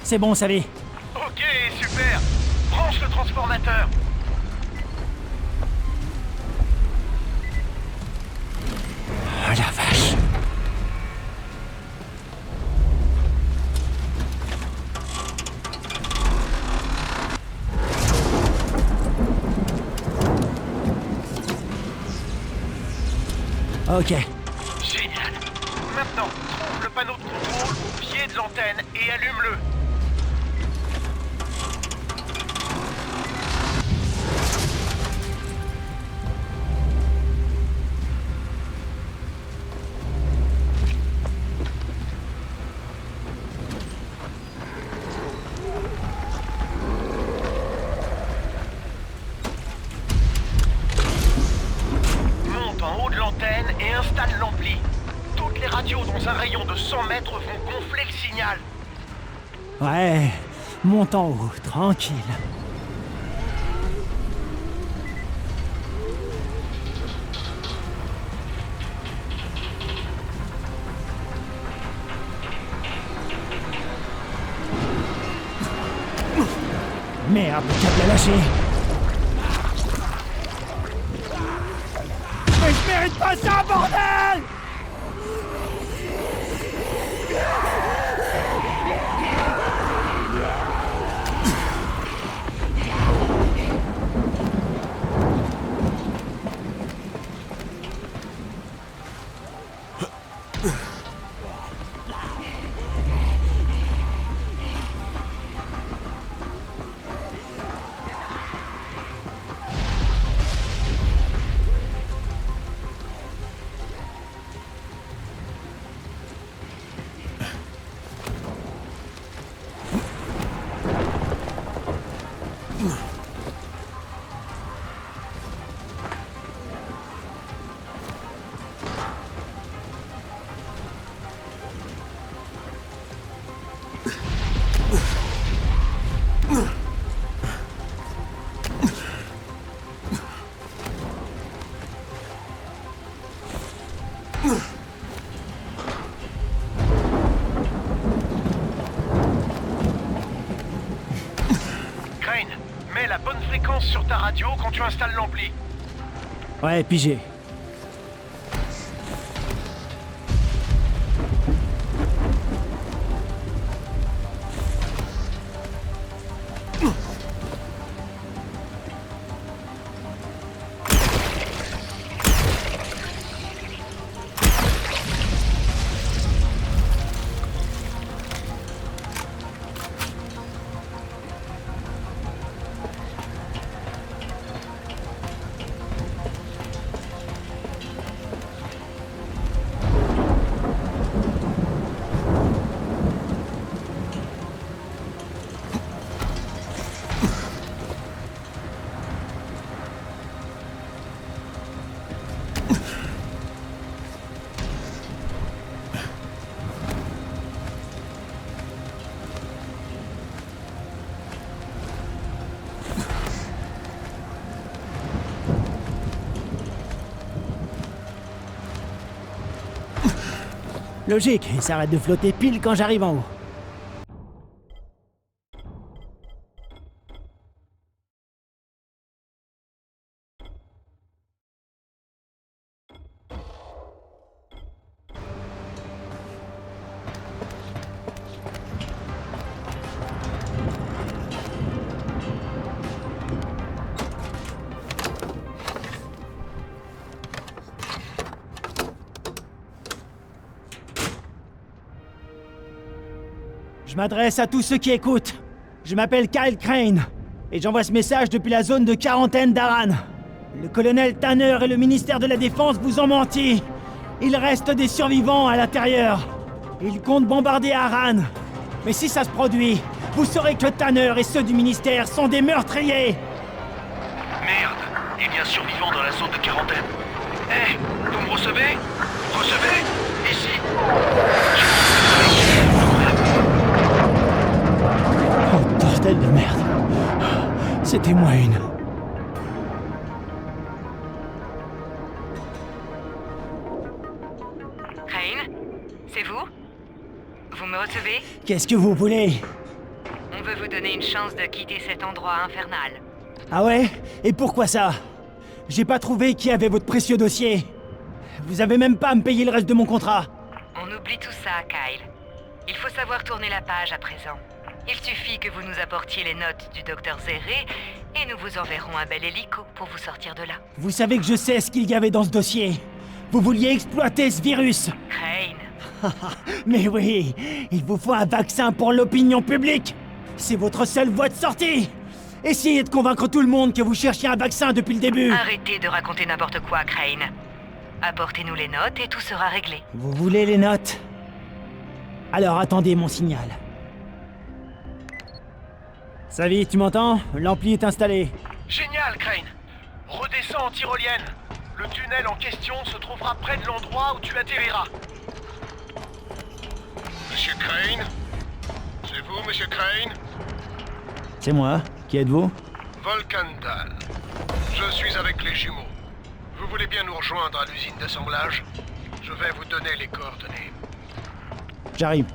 C'est bon, ça va. Ok, super. Branche le transformateur. Oh la vache. Ok. Génial. Maintenant, trouve le panneau de contrôle au pied de l'antenne et allume-le. Monte en haut de l'antenne et installe l'ampli. Toutes les radios dans un rayon de 100 mètres vont gonfler le signal. Ouais. Monte en haut, tranquille. Merde, le câble a lâché. Mais je mérite pas ça, bordel! Crane, mets la bonne fréquence sur ta radio quand tu installes l'ampli. Ouais, pigé. Logique, il s'arrête de flotter pile quand j'arrive en haut. Je m'adresse à tous ceux qui écoutent. Je m'appelle Kyle Crane, et j'envoie ce message depuis la zone de quarantaine d'Aran. Le colonel Tanner et le ministère de la Défense vous ont menti. Il reste des survivants à l'intérieur. Ils comptent bombarder Aran. Mais si ça se produit, vous saurez que Tanner et ceux du ministère sont des meurtriers. Merde, il y a un survivant dans la zone de quarantaine. Hé, vous me recevez? Recevez? Ici. Oh bordel de merde. C'était moi une. Crane, c'est vous? Vous me recevez? Qu'est-ce que vous voulez? On veut vous donner une chance de quitter cet endroit infernal. Ah ouais? Et pourquoi ça? J'ai pas trouvé qui avait votre précieux dossier. Vous avez même pas à me payer le reste de mon contrat. On oublie tout ça, Kyle. Il faut savoir tourner la page à présent. Il suffit que vous nous apportiez les notes du docteur Zéré et nous vous enverrons un bel hélico pour vous sortir de là. Vous savez que je sais ce qu'il y avait dans ce dossier. Vous vouliez exploiter ce virus. Crane, Mais oui, il vous faut un vaccin pour l'opinion publique. C'est votre seule voie de sortie. Essayez de convaincre tout le monde que vous cherchiez un vaccin depuis le début. arrêtez de raconter n'importe quoi, Crane. Apportez-nous les notes et tout sera réglé. Vous voulez les notes? Alors attendez mon signal. Savi, tu m'entends? L'ampli est installé. Génial, Crane. Redescends en tyrolienne. Le tunnel en question se trouvera près de l'endroit où tu atterriras. Monsieur Crane? C'est vous, Monsieur Crane? C'est moi. Qui êtes-vous? Volcandal. Je suis avec les jumeaux. Vous voulez bien nous rejoindre à l'usine d'assemblage? Je vais vous donner les coordonnées. J'arrive.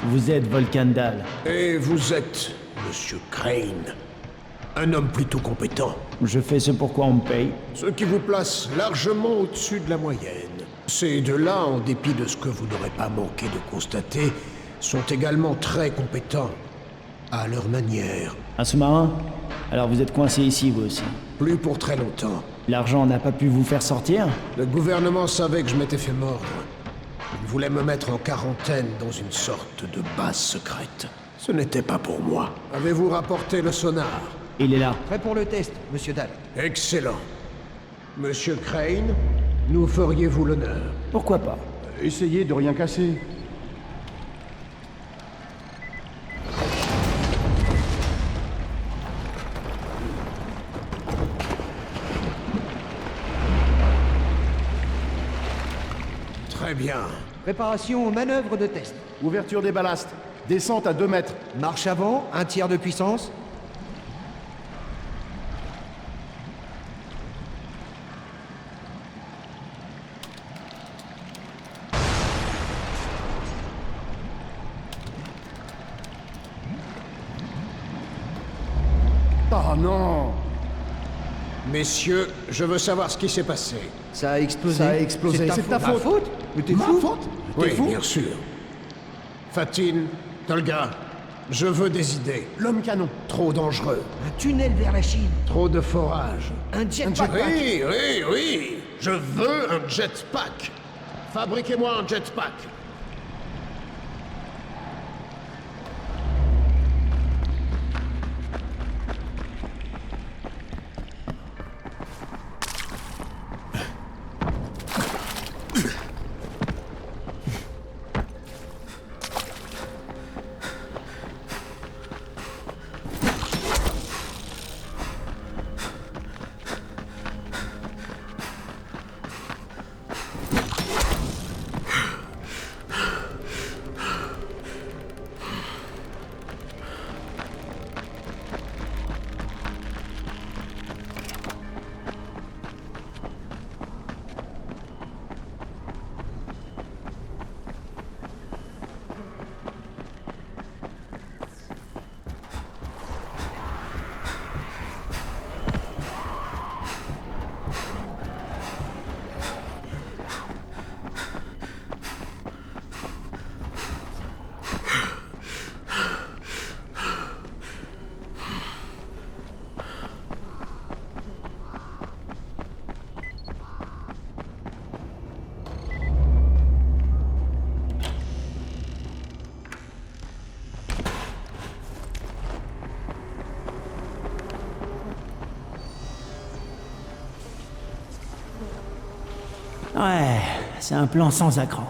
Vous êtes Volcandal. Et vous êtes Monsieur Crane. Un homme plutôt compétent. Je fais ce pour quoi on me paye. Ce qui vous place largement au-dessus de la moyenne. Ces deux-là, en dépit de ce que vous n'aurez pas manqué de constater, sont également très compétents. À leur manière. Un sous-marin? Alors vous êtes coincé ici, vous aussi. Plus pour très longtemps. L'argent n'a pas pu vous faire sortir? Le gouvernement savait que je m'étais fait mordre. Il voulait me mettre en quarantaine dans une sorte de base secrète. Ce n'était pas pour moi. Avez-vous rapporté le sonar? Il est là. Prêt pour le test, monsieur Dahl. Excellent. Monsieur Crane, nous feriez-vous l'honneur? Pourquoi pas? Essayez de rien casser. Très bien. Préparation aux manœuvres de test. Ouverture des ballasts. Descente à 2 mètres. Marche avant, 1/3 de puissance. Ah non! Messieurs, je veux savoir ce qui s'est passé. Ça a explosé. Ça a explosé. C'est ta faute. Mais t'es Ma fou? faute? Oui, T'es fou? bien sûr. Fatine, Tolga, je veux des idées. L'homme canon. Trop dangereux. Un tunnel vers la Chine. Trop de forage. Un jetpack. Oui, oui, oui. Je veux un jetpack. Fabriquez-moi un jetpack. Ouais, c'est un plan sans accroc.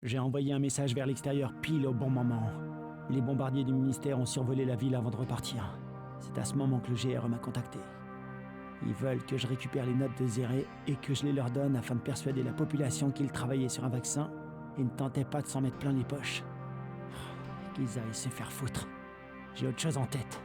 J'ai envoyé un message vers l'extérieur pile au bon moment. Les bombardiers du ministère ont survolé la ville avant de repartir. C'est à ce moment que le GR m'a contacté. Ils veulent que je récupère les notes de Zéré et que je les leur donne afin de persuader la population qu'ils travaillaient sur un vaccin et ne tentaient pas de s'en mettre plein les poches. Qu'ils aillent se faire foutre. J'ai autre chose en tête.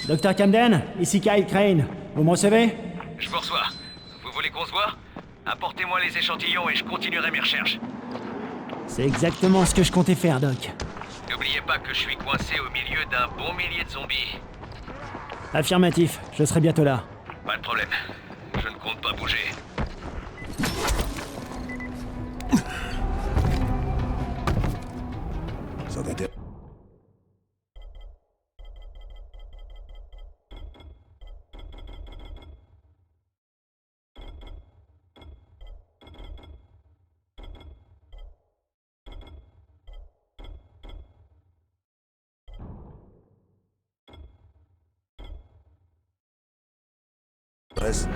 Docteur Camden, ici Kyle Crane. Vous me recevez? Je vous reçois. Vous voulez qu'on se voit? Apportez-moi les échantillons et je continuerai mes recherches. C'est exactement ce que je comptais faire, Doc. N'oubliez pas que je suis coincé au milieu d'un bon millier de zombies. Affirmatif, je serai bientôt là. Pas de problème. Je ne compte pas bouger. Ça va être... Reste.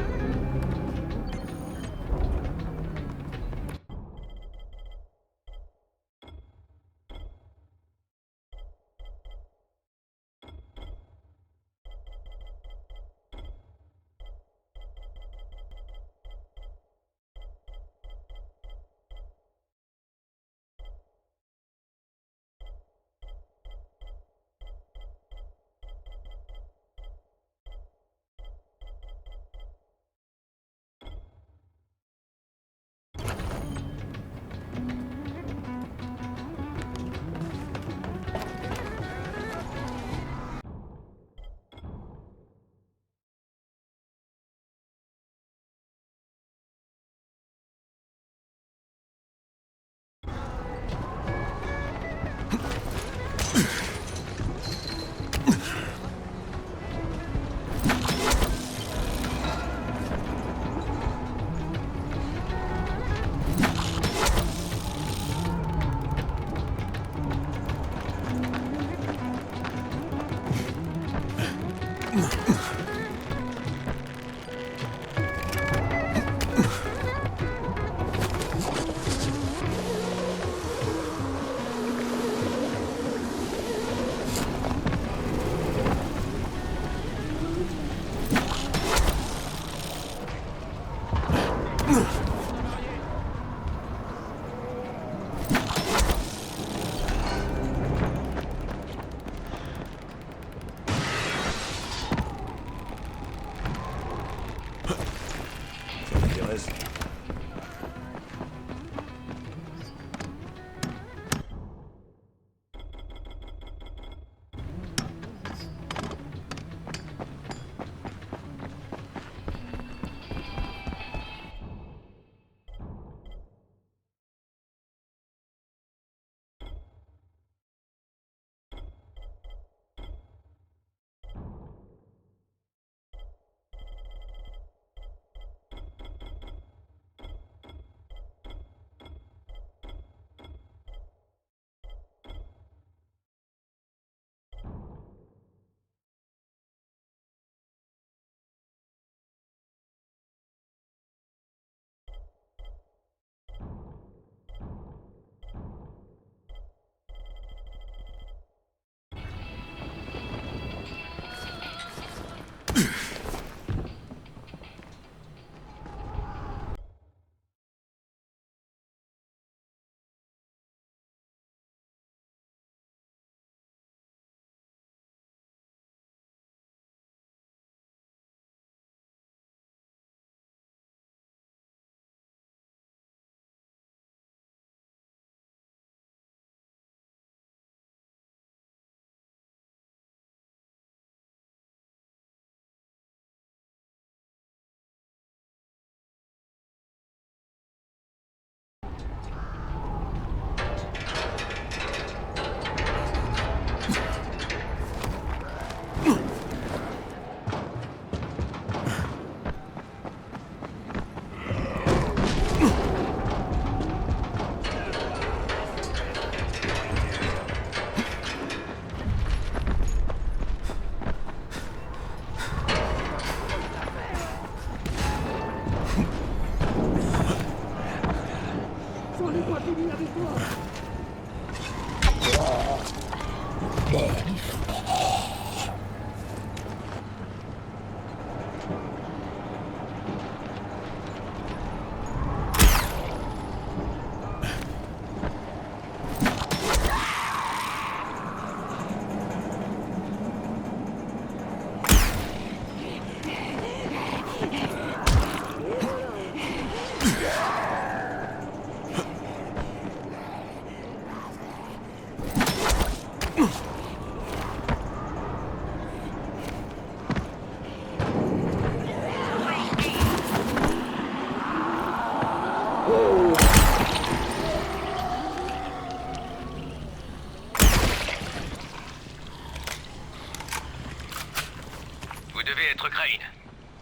être Crane.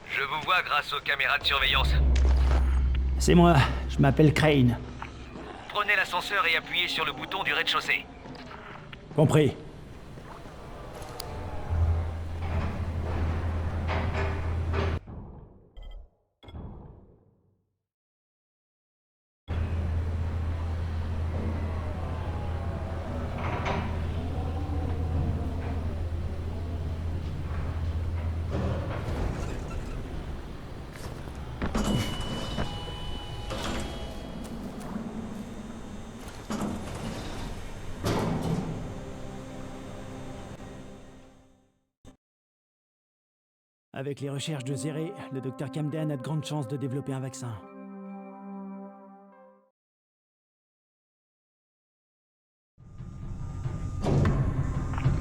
Je vous vois grâce aux caméras de surveillance. C'est moi, je m'appelle Crane. Prenez l'ascenseur et appuyez sur le bouton du rez-de-chaussée. Compris. Avec les recherches de Zéré, le docteur Camden a de grandes chances de développer un vaccin.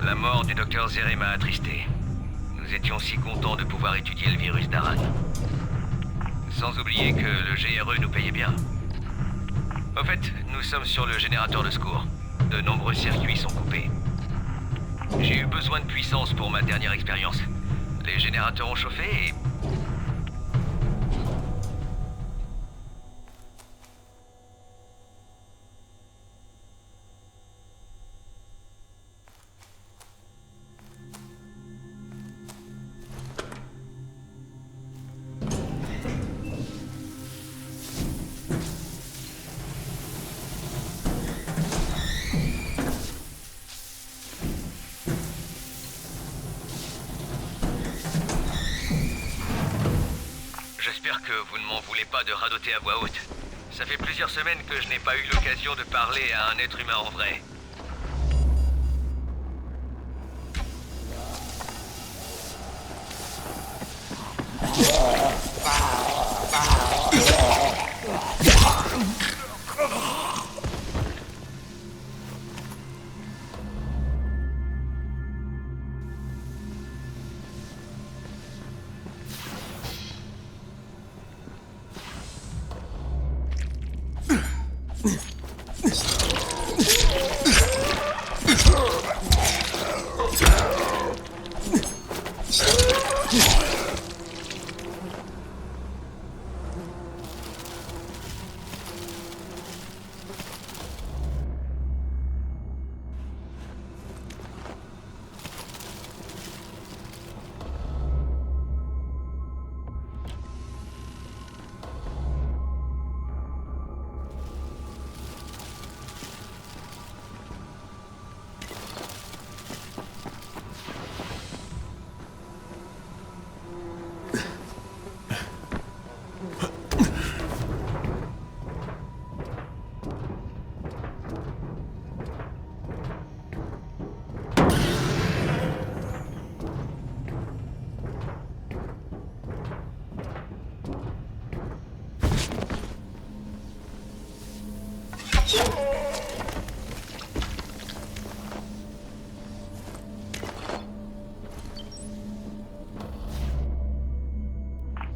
La mort du docteur Zéré m'a attristé. Nous étions si contents de pouvoir étudier le virus d'Aran. Sans oublier que le GRE nous payait bien. Au fait, nous sommes sur le générateur de secours. De nombreux circuits sont coupés. J'ai eu besoin de puissance pour ma dernière expérience. Les générateurs ont chauffé et... J'espère que vous ne m'en voulez pas de radoter à voix haute. Ça fait plusieurs semaines que je n'ai pas eu l'occasion de parler à un être humain en vrai.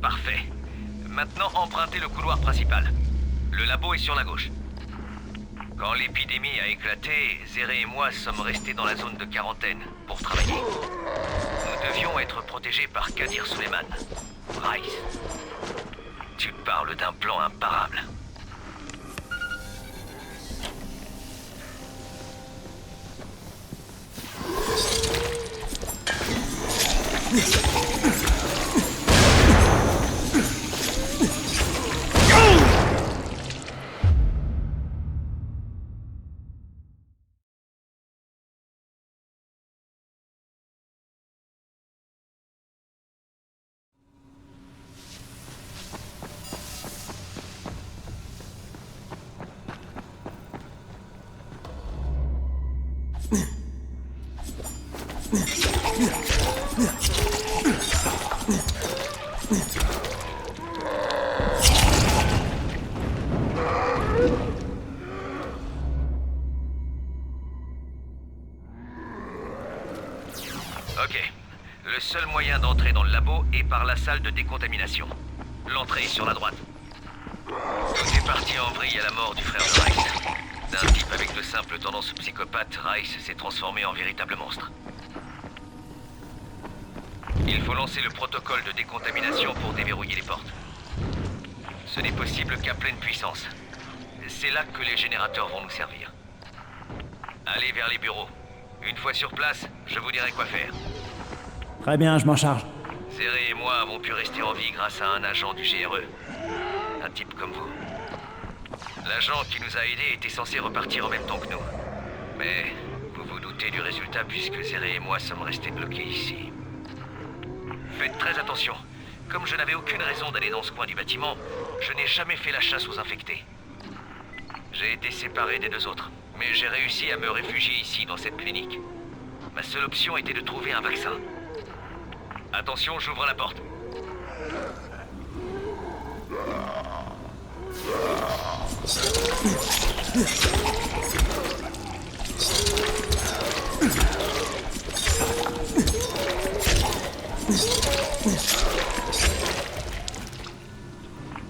Parfait. Maintenant, empruntez le couloir principal. Le labo est sur la gauche. Quand l'épidémie a éclaté, Zéré et moi sommes restés dans la zone de quarantaine pour travailler. Nous devions être protégés par Kadir Suleiman. Rice. Tu parles d'un plan imparable. Ok. Le seul moyen d'entrer dans le labo est par la salle de décontamination. L'entrée est sur la droite. Tout est parti en vrille à la mort du frère de Rice. D'un type avec de simples tendances psychopathes, Rice s'est transformé en véritable monstre. Il faut lancer le protocole de décontamination pour déverrouiller les portes. Ce n'est possible qu'à pleine puissance. C'est là que les générateurs vont nous servir. Allez vers les bureaux. Une fois sur place, je vous dirai quoi faire. Très bien, je m'en charge. Zéré et moi avons pu rester en vie grâce à un agent du GRE. Un type comme vous. L'agent qui nous a aidés était censé repartir en même temps que nous. Mais vous vous doutez du résultat puisque Zéré et moi sommes restés bloqués ici. Faites très attention. Comme je n'avais aucune raison d'aller dans ce coin du bâtiment, je n'ai jamais fait la chasse aux infectés. J'ai été séparé des deux autres, mais j'ai réussi à me réfugier ici dans cette clinique. Ma seule option était de trouver un vaccin. Attention, j'ouvre la porte.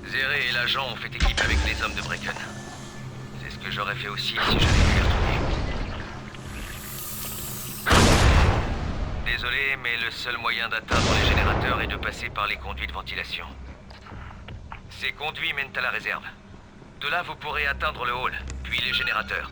Zéré et l'agent ont fait équipe avec les hommes de Brecken. C'est ce que j'aurais fait aussi si j'avais pu les retrouver. Désolé, mais le seul moyen d'atteindre les générateurs est de passer par les conduits de ventilation. Ces conduits mènent à la réserve. De là, vous pourrez atteindre le hall, puis les générateurs.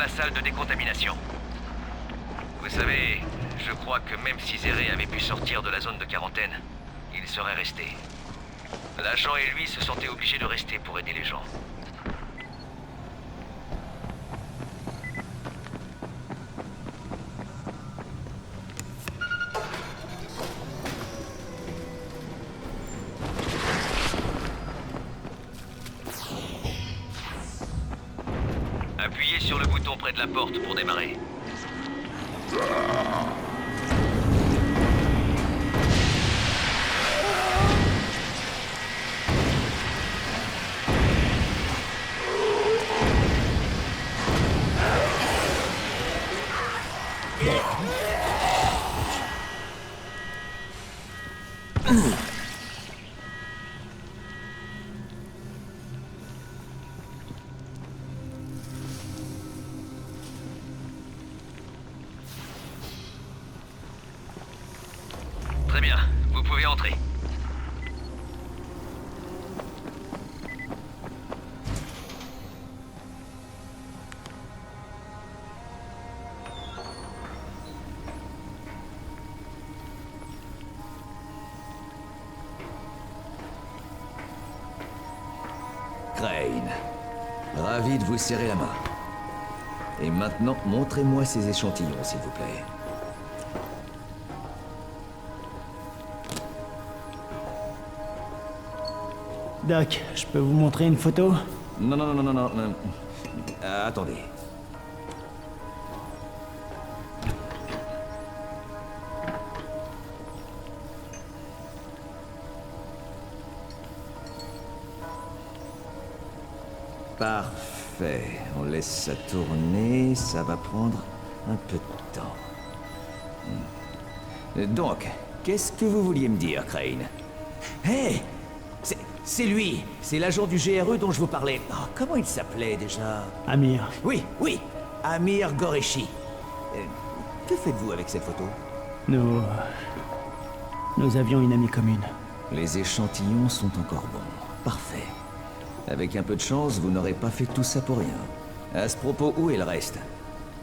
la salle de décontamination. Vous savez, je crois que même si Zéré avait pu sortir de la zone de quarantaine, il serait resté. L'agent et lui se sentaient obligés de rester pour aider les gens. Appuyez sur le bouton près de la porte pour démarrer. Très bien, vous pouvez entrer. Crane, ravi de vous serrer la main. Et maintenant, montrez-moi ces échantillons, s'il vous plaît. Doc, je peux vous montrer une photo? Non, non, non, non, non, non. Attendez. Parfait. On laisse ça tourner, ça va prendre un peu de temps. Donc, qu'est-ce que vous vouliez me dire, Crane? Hé! C'est lui! C'est l'agent du GRE dont je vous parlais. Oh, comment il s'appelait déjà? Amir. Oui, oui! Amir Goreshi. Que faites-vous avec cette photo? Nous avions une amie commune. Les échantillons sont encore bons. Parfait. Avec un peu de chance, vous n'aurez pas fait tout ça pour rien. À ce propos, où est le reste?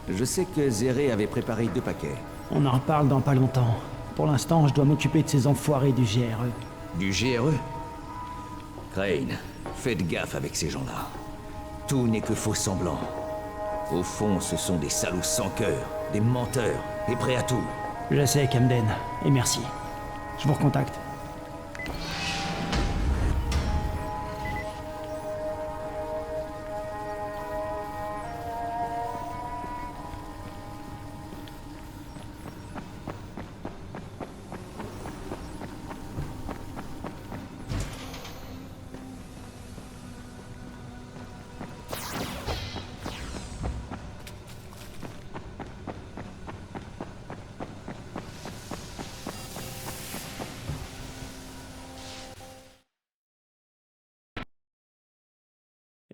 Je sais que Zéré avait préparé 2 paquets. On en reparle dans pas longtemps. Pour l'instant, je dois m'occuper de ces enfoirés du GRE. Du GRE? Crane, faites gaffe avec ces gens-là. Tout n'est que faux semblant. Au fond, ce sont des salauds sans cœur, des menteurs, et prêts à tout. Je sais, Camden, et merci. Je vous recontacte.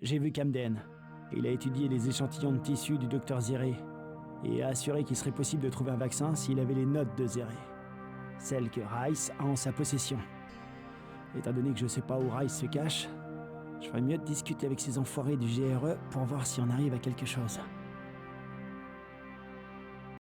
J'ai vu Camden. Il a étudié les échantillons de tissu du docteur Zéré et a assuré qu'il serait possible de trouver un vaccin s'il avait les notes de Zéré. Celles que Rice a en sa possession. Étant donné que je sais pas où Rice se cache, je ferais mieux de discuter avec ces enfoirés du GRE pour voir si on arrive à quelque chose.